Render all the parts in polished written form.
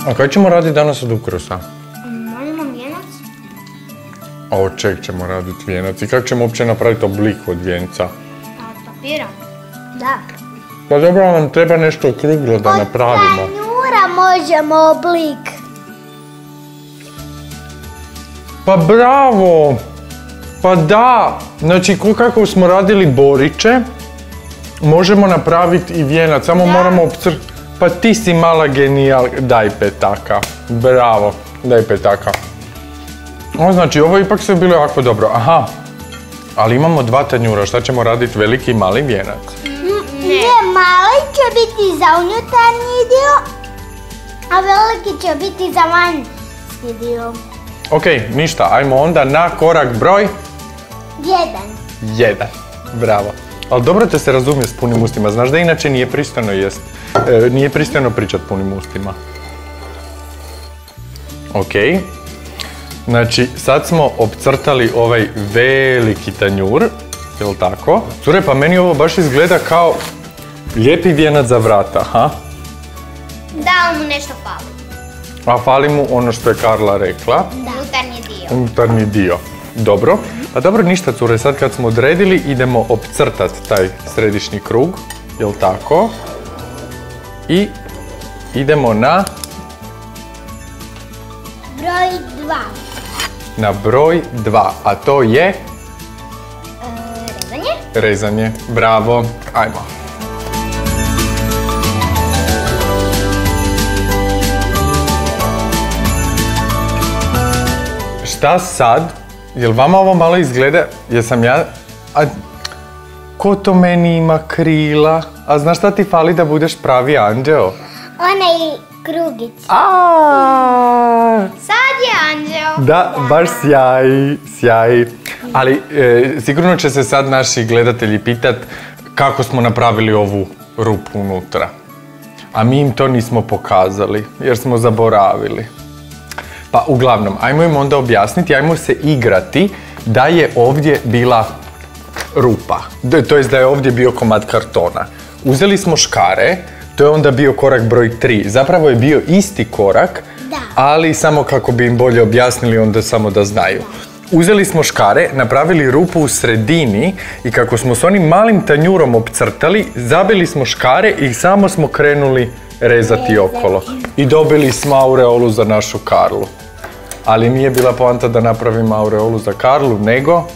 A kaj ćemo raditi danas od Ukrusa? Molimo vijenac. A od čeg ćemo raditi vijenac? I kako ćemo uopće napraviti oblik od vijenca? Od papira. Da. Pa dobro, nam treba nešto okruglo da napravimo. Od tanjura možemo oblik. Pa bravo! Pa da! Znači, kako smo radili boriće, možemo napraviti i vijenac, samo moramo Pa ti si mala genijal, daj petaka. Bravo, daj petaka. Znači, ovo ipak sve bilo jako dobro. Aha, ali imamo 2 tanjura, šta ćemo raditi, veliki i mali vijenac? Ne, mali će biti za unutarnji dio, a veliki će biti za vanjski dio. Ok, ništa, ajmo onda na korak broj 1. Bravo. Ali dobro te se razumije s punim ustima, znaš da inače nije pristojno jest. Nije pristojno pričat punim ustima. Ok. Znači, sad smo opcrtali ovaj veliki tanjur, jel' tako? Cure, pa meni ovo baš izgleda kao lijepi vijenac za vrata, ha? Da, mu nešto fali. A fali mu ono što je Karla rekla. Da. Unutarnji dio. Unutarnji dio. Dobro. A dobro, ništa, cure, sad kad smo odredili, idemo opcrtat taj središnji krug, jel' tako? I idemo na... Broj 2. Na broj 2, a to je... Rezanje. Rezanje. Bravo. Ajmo. Šta sad? Jel vama ovo malo izgleda? Jesam ja... Ko to meni ima krila? A znaš šta ti fali da budeš pravi anđeo? Onaj krugić. Sad je anđeo. Da, baš sjaji. Ali sigurno će se sad naši gledatelji pitat kako smo napravili ovu rupu unutra. A mi im to nismo pokazali, jer smo zaboravili. Pa uglavnom, ajmo im onda objasniti, ajmo se igrati da je ovdje bila rupa. To jest da je ovdje bio komad kartona. Uzeli smo škare, to je onda bio korak broj 3. Zapravo je bio isti korak, ali samo kako bi im bolje objasnili, onda samo da znaju. Uzeli smo škare, napravili rupu u sredini i kako smo s onim malim tanjurom opcrtali, zabili smo škare i samo smo krenuli rezati okolo. I dobili smo aureolu za našu Karlu. Ali nije bila poanta da napravimo aureolu za Karlu, nego...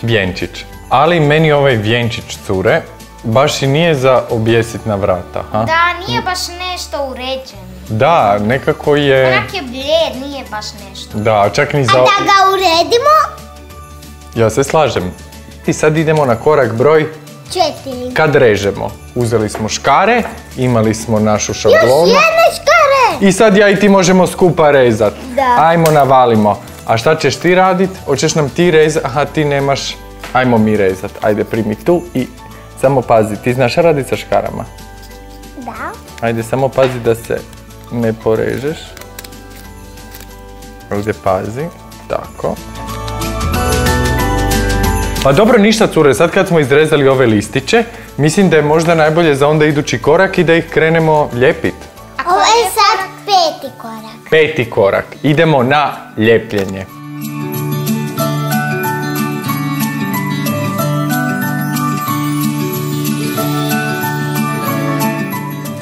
Vjenčić. Ali meni ovaj vjenčić, cure, baš i nije za objesit na vrata, ha? Da, nije baš nešto uređen. Da, nekako je... Onak je blijed, nije baš nešto. Da, čak ni za... A da ga uredimo? Ja se slažem. I sad idemo na korak broj... 4. Kad režemo. Uzeli smo škare, imali smo našu šablonu. Još jedne škare! I sad ja i ti možemo skupa rezat. Da. Ajmo, navalimo. A šta ćeš ti radit? Hoćeš nam ti rezat? Aha, ti nemaš. Ajmo mi rezat. Ajde, primi tu i samo pazi. Ti znaš radit sa škarama? Da. Ajde, samo pazi da se ne porežeš. Ovdje pazi. Tako. Pa dobro, ništa, cure, sad kad smo izrezali ove listiće, mislim da je možda najbolje za onda idući korak i da ih krenemo ljepit. Ovo je sad 5. korak. 5. korak. Idemo na ljepljenje.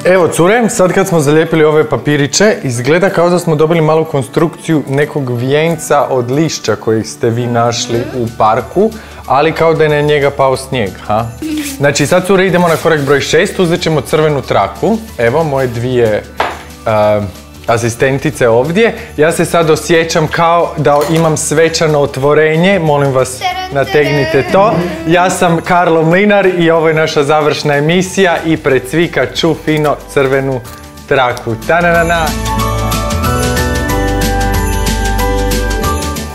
Evo, cure, sad kad smo zalijepili ove papiriće, izgleda kao da smo dobili malu konstrukciju nekog vijenca od lišća kojih ste vi našli u parku, ali kao da je na njega pao snijeg, ha? Znači, sad, cure, idemo na korak broj 6, uzet ćemo crvenu traku. Evo, moje 2 asistentice ovdje. Ja se sad osjećam kao da imam svečano otvorenje, molim vas, nategnite to. Ja sam Karlo Mlinar i ovo je naša završna emisija i pred Cvika ću fino crvenu traku. Ta-na-na-na!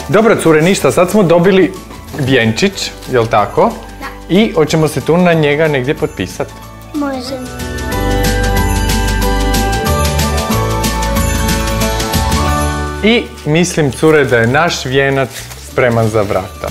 Dobro, cure, ništa, sad smo dobili vjenčić, jel' tako? Da. I hoćemo se tu na njega negdje potpisati. Možemo. I mislim, cure, da je naš vijenac spreman za vrata.